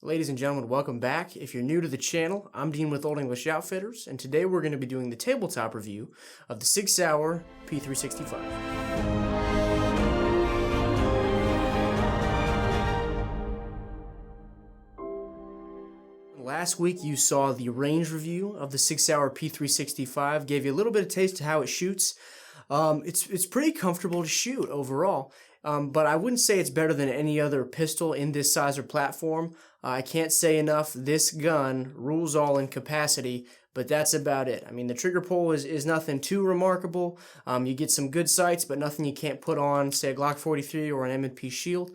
Ladies and gentlemen, welcome back. If you're new to the channel, I'm Dean with Old English Outfitters, and today we're going to be doing the tabletop review of the Sig Sauer P365. Last week you saw the range review of the Sig Sauer P365, gave you a little bit of taste of how it shoots. It's pretty comfortable to shoot overall, but I wouldn't say it's better than any other pistol in this size or platform. I can't say enough, this gun rules all in capacity, but that's about it. I mean, the trigger pull is nothing too remarkable. You get some good sights, but nothing you can't put on, say, a Glock 43 or an M&P Shield.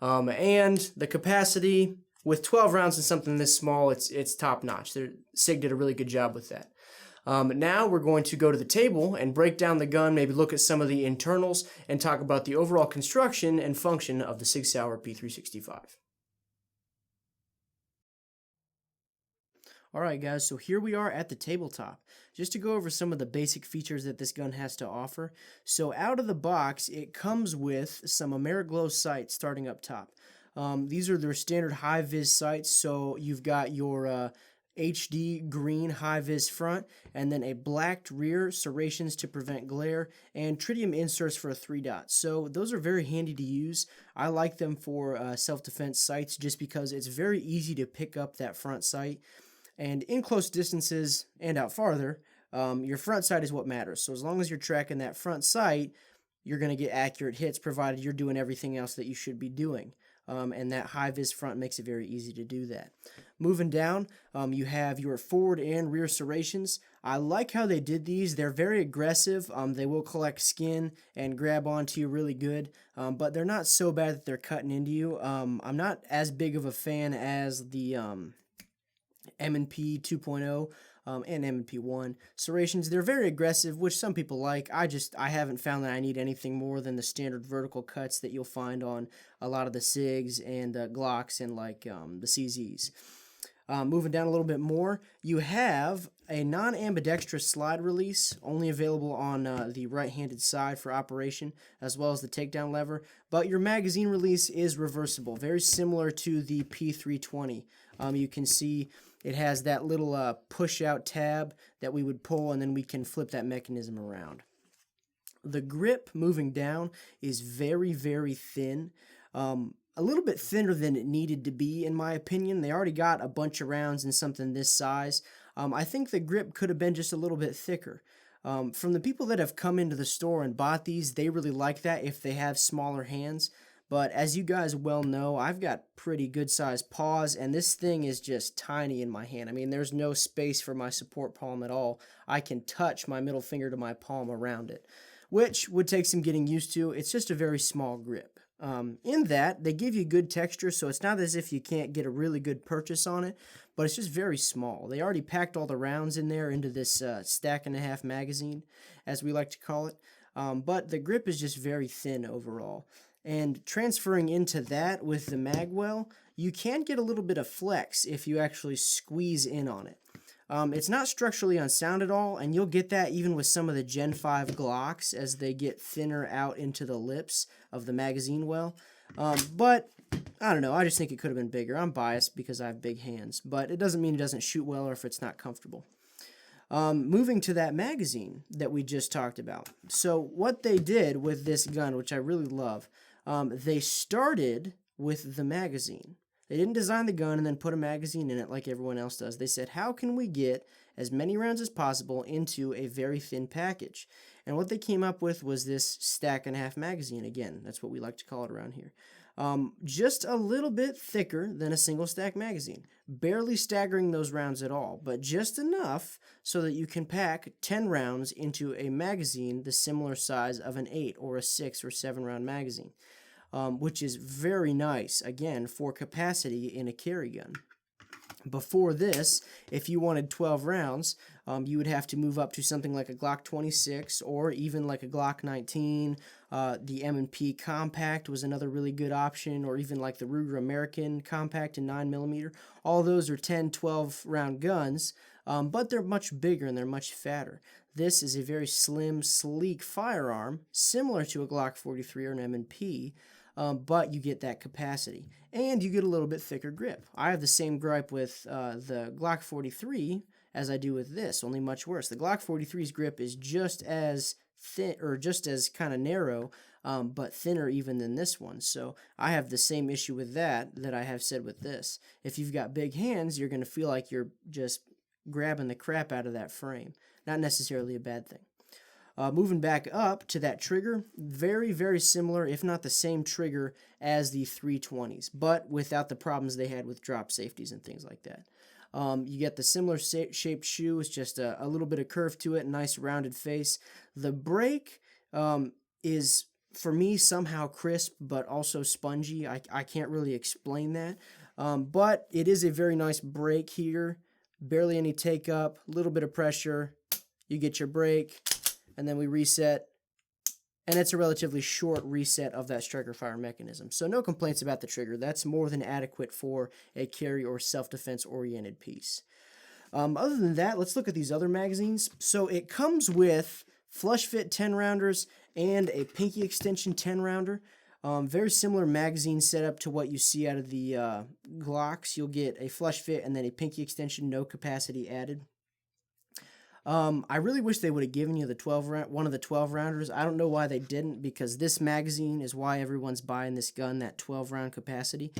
And the capacity, with 12 rounds in something this small, it's top-notch. Sig did a really good job with that. Now we're going to go to the table and break down the gun, maybe look at some of the internals, and talk about the overall construction and function of the Sig Sauer P365. Alright guys, so here we are at the tabletop. Just to go over some of the basic features that this gun has to offer. So out of the box, it comes with some Ameriglow sights starting up top. These are their standard high-vis sights, so you've got your HD green high-vis front, and then a blacked rear, serrations to prevent glare, and tritium inserts for a 3-dot. So those are very handy to use. I like them for self-defense sights just because it's very easy to pick up that front sight. And in close distances and out farther, your front sight is what matters. So as long as you're tracking that front sight, you're going to get accurate hits provided you're doing everything else that you should be doing. And that high-vis front makes it very easy to do that. Moving down, you have your forward and rear serrations. I like how they did these. They're very aggressive. They will collect skin and grab onto you really good, but they're not so bad that they're cutting into you. I'm not as big of a fan as the M&P 2.0 and M&P 1. Serrations, they're very aggressive, which some people like. I haven't found that I need anything more than the standard vertical cuts that you'll find on a lot of the Sigs and Glocks and like the CZs. Moving down a little bit more, you have a non-ambidextrous slide release, only available on the right-handed side for operation, as well as the takedown lever, but your magazine release is reversible, very similar to the P320. You can see it has that little push-out tab that we would pull, and then we can flip that mechanism around. The grip, moving down, is very, very thin. A little bit thinner than it needed to be, in my opinion. They already got a bunch of rounds in something this size. I think the grip could have been just a little bit thicker. From the people that have come into the store and bought these, they really like that if they have smaller hands. But as you guys well know, I've got pretty good sized paws, and this thing is just tiny in my hand. I mean, there's no space for my support palm at all. I can touch my middle finger to my palm around it, which would take some getting used to. It's just a very small grip. In that, they give you good texture, so it's not as if you can't get a really good purchase on it, but it's just very small. They already packed all the rounds in there into this stack and a half magazine, as we like to call it, but the grip is just very thin overall. And transferring into that with the magwell, you can get a little bit of flex if you actually squeeze in on it. It's not structurally unsound at all, and you'll get that even with some of the Gen 5 Glocks as they get thinner out into the lips of the magazine well. But, I don't know, I just think it could have been bigger. I'm biased because I have big hands, but it doesn't mean it doesn't shoot well or if it's not comfortable. Moving to that magazine that we just talked about. So what they did with this gun, which I really love, they started with the magazine. They didn't design the gun and then put a magazine in it like everyone else does. They said, how can we get as many rounds as possible into a very thin package? And what they came up with was this stack and a half magazine. Again, that's what we like to call it around here. Just a little bit thicker than a single stack magazine. Barely staggering those rounds at all, but just enough so that you can pack 10 rounds into a magazine the similar size of an 8 or a 6 or 7 round magazine. Which is very nice, again, for capacity in a carry gun. Before this, if you wanted 12 rounds, you would have to move up to something like a Glock 26 or even like a Glock 19. The M&P Compact was another really good option, or even like the Ruger American Compact in 9mm. All those are 10, 12 round guns, but they're much bigger and they're much fatter. This is a very slim, sleek firearm, similar to a Glock 43 or an M&P, but you get that capacity. And you get a little bit thicker grip. I have the same gripe with the Glock 43 as I do with this, only much worse. The Glock 43's grip is just as thin, or just as kind of narrow, but thinner even than this one. So I have the same issue with that I have said with this. If you've got big hands, you're going to feel like you're just grabbing the crap out of that frame. Not necessarily a bad thing. Moving back up to that trigger, very, very similar, if not the same trigger as the 320s, but without the problems they had with drop safeties and things like that. You get the similar shaped shoe, it's just a little bit of curve to it, nice rounded face. The break is, for me, somehow crisp, but also spongy. I can't really explain that, but it is a very nice break here. Barely any take up, a little bit of pressure, you get your break, and then we reset, and it's a relatively short reset of that striker fire mechanism. So no complaints about the trigger. That's more than adequate for a carry or self-defense oriented piece. Other than that, let's look at these other magazines. So it comes with flush fit 10 rounders and a pinky extension 10 rounder. Very similar magazine setup to what you see out of the Glocks. You'll get a flush fit and then a pinky extension, no capacity added. I really wish they would have given you the one of the 12 rounders. I don't know why they didn't, because this magazine is why everyone's buying this gun, that 12 round capacity.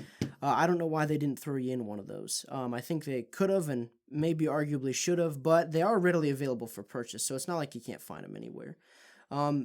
I don't know why they didn't throw you in one of those. I think they could have and maybe arguably should have, but they are readily available for purchase, so it's not like you can't find them anywhere.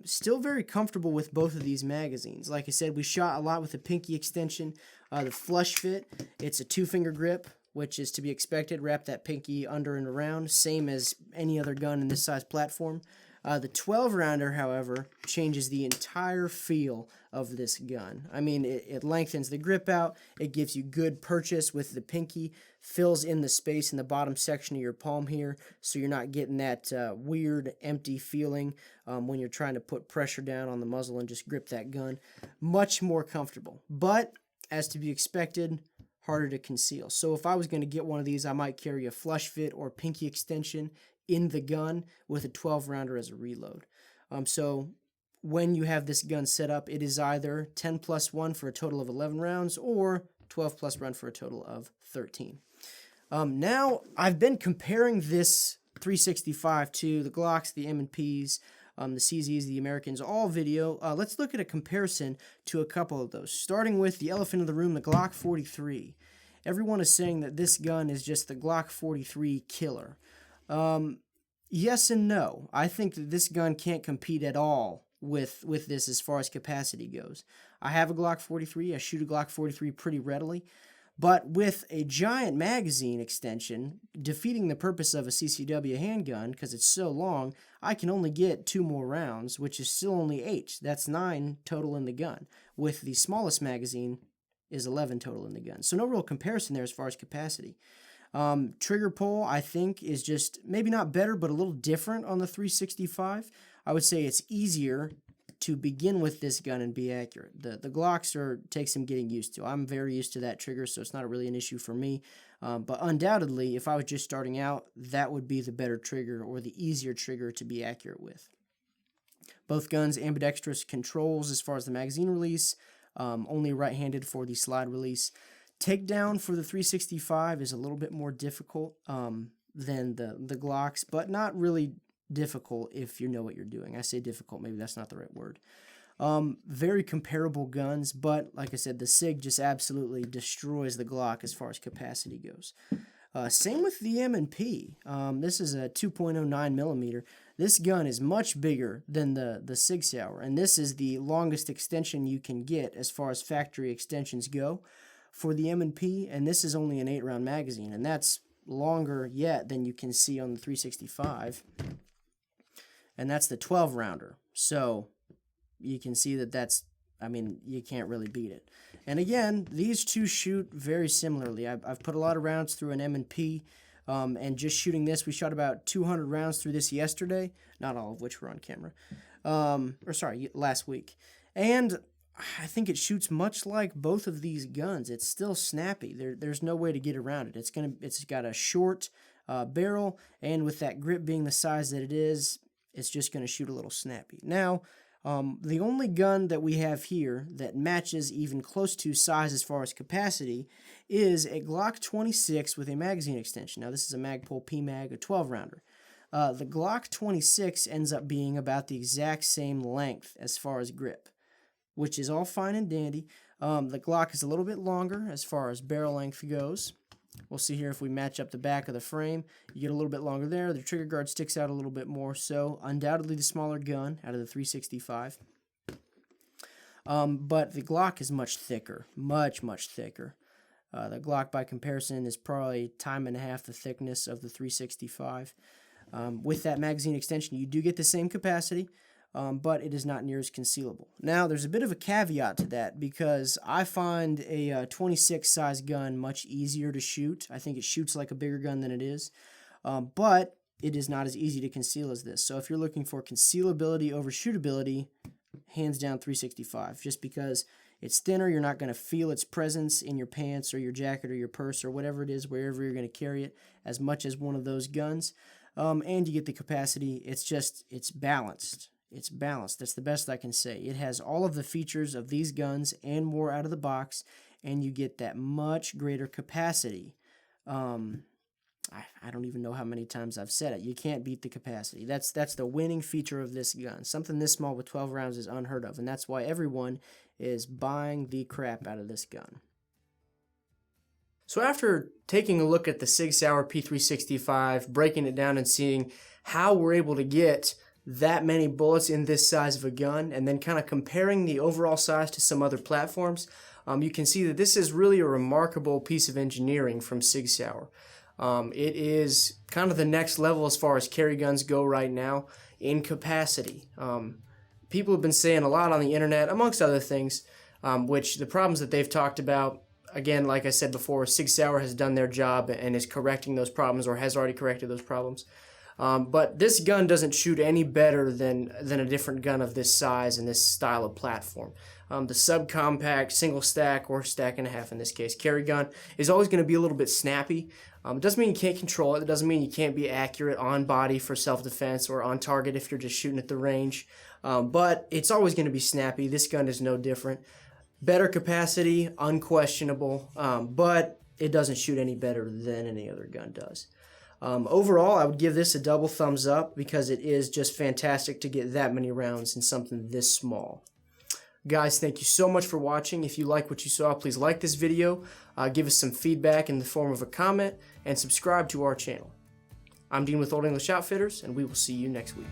Still very comfortable with both of these magazines. Like I said, we shot a lot with the pinky extension. The flush fit, it's a 2-finger grip, which is to be expected. Wrap that pinky under and around, same as any other gun in this size platform. The 12 rounder, however, changes the entire feel of this gun. I mean, it lengthens the grip out, it gives you good purchase with the pinky, fills in the space in the bottom section of your palm here, so you're not getting that weird, empty feeling when you're trying to put pressure down on the muzzle and just grip that gun. Much more comfortable, but as to be expected, harder to conceal. So if I was going to get one of these, I might carry a flush fit or pinky extension in the gun with a 12 rounder as a reload. So when you have this gun set up, it is either 10 plus 1 for a total of 11 rounds or 12 plus 1 for a total of 13. Now, I've been comparing this 365 to the Glocks, the M&Ps, the CZs, the Americans, all video. Let's look at a comparison to a couple of those, starting with the elephant in the room, the Glock 43. Everyone is saying that this gun is just the Glock 43 killer. Yes and no. I think that this gun can't compete at all with this as far as capacity goes. I have a Glock 43. I shoot a Glock 43 pretty readily. But with a giant magazine extension, defeating the purpose of a CCW handgun because it's so long, I can only get 2 more rounds, which is still only 8. That's 9 total in the gun. With the smallest magazine is 11 total in the gun. So no real comparison there as far as capacity. Trigger pull, I think, is just maybe not better, but a little different on the 365. I would say it's easier to begin with this gun and be accurate. The Glocks take some getting used to. I'm very used to that trigger, so it's not really an issue for me. But undoubtedly, if I was just starting out, that would be the better trigger or the easier trigger to be accurate with. Both guns ambidextrous controls as far as the magazine release, only right-handed for the slide release. Takedown for the 365 is a little bit more difficult than the Glocks, but not really difficult if you know what you're doing. I say difficult, maybe that's not the right word. Very comparable guns, but like I said, the Sig just absolutely destroys the Glock as far as capacity goes. Same with the M&P. This is a 2.09 millimeter. This gun is much bigger than the Sig Sauer, and this is the longest extension you can get as far as factory extensions go for the M&P, and this is only an 8-round magazine, and that's longer yet than you can see on the 365. And that's the 12 rounder. So you can see that I mean, you can't really beat it. And again, these two shoot very similarly. I've put a lot of rounds through an M&P, and just shooting this, we shot about 200 rounds through this yesterday, not all of which were on camera, last week. And I think it shoots much like both of these guns. It's still snappy. There's no way to get around it. It's got a short barrel, and with that grip being the size that it is, it's just going to shoot a little snappy. Now, The only gun that we have here that matches even close to size as far as capacity is a Glock 26 with a magazine extension. Now this is a Magpul PMag, a 12 rounder. The Glock 26 ends up being about the exact same length as far as grip, which is all fine and dandy. The Glock is a little bit longer as far as barrel length goes. We'll see here if we match up the back of the frame. You get a little bit longer there. The trigger guard sticks out a little bit more, so undoubtedly the smaller gun out of the 365. But the Glock is much thicker, much thicker. The Glock, by comparison, is probably time and a half the thickness of the 365. With that magazine extension, you do get the same capacity, but it is not near as concealable. Now, there's a bit of a caveat to that because I find a 26 size gun much easier to shoot. I think it shoots like a bigger gun than it is, but it is not as easy to conceal as this. So if you're looking for concealability over shootability, hands down 365, just because it's thinner, you're not going to feel its presence in your pants or your jacket or your purse or whatever it is, wherever you're going to carry it, as much as one of those guns. And you get the capacity. It's balanced. It's balanced. That's the best I can say. It has all of the features of these guns and more out of the box, and you get that much greater capacity. I don't even know how many times I've said it. You can't beat the capacity. That's the winning feature of this gun. Something this small with 12 rounds is unheard of, and that's why everyone is buying the crap out of this gun. So after taking a look at the Sig Sauer P365, breaking it down and seeing how we're able to get that many bullets in this size of a gun, and then kind of comparing the overall size to some other platforms, you can see that this is really a remarkable piece of engineering from Sig Sauer. It is kind of the next level as far as carry guns go right now in capacity. People have been saying a lot on the internet, amongst other things, which the problems that they've talked about, again, like I said before, Sig Sauer has done their job and is correcting those problems, or has already corrected those problems. But this gun doesn't shoot any better than a different gun of this size and this style of platform. The subcompact, single stack, or stack and a half in this case, carry gun is always going to be a little bit snappy. It doesn't mean you can't control it. It doesn't mean you can't be accurate on body for self-defense or on target if you're just shooting at the range. But it's always going to be snappy. This gun is no different. Better capacity, unquestionable, but it doesn't shoot any better than any other gun does. Overall, I would give this a double thumbs up because it is just fantastic to get that many rounds in something this small. Guys, thank you so much for watching. If you like what you saw, please like this video, give us some feedback in the form of a comment, and subscribe to our channel. I'm Dean with Old English Outfitters, and we will see you next week.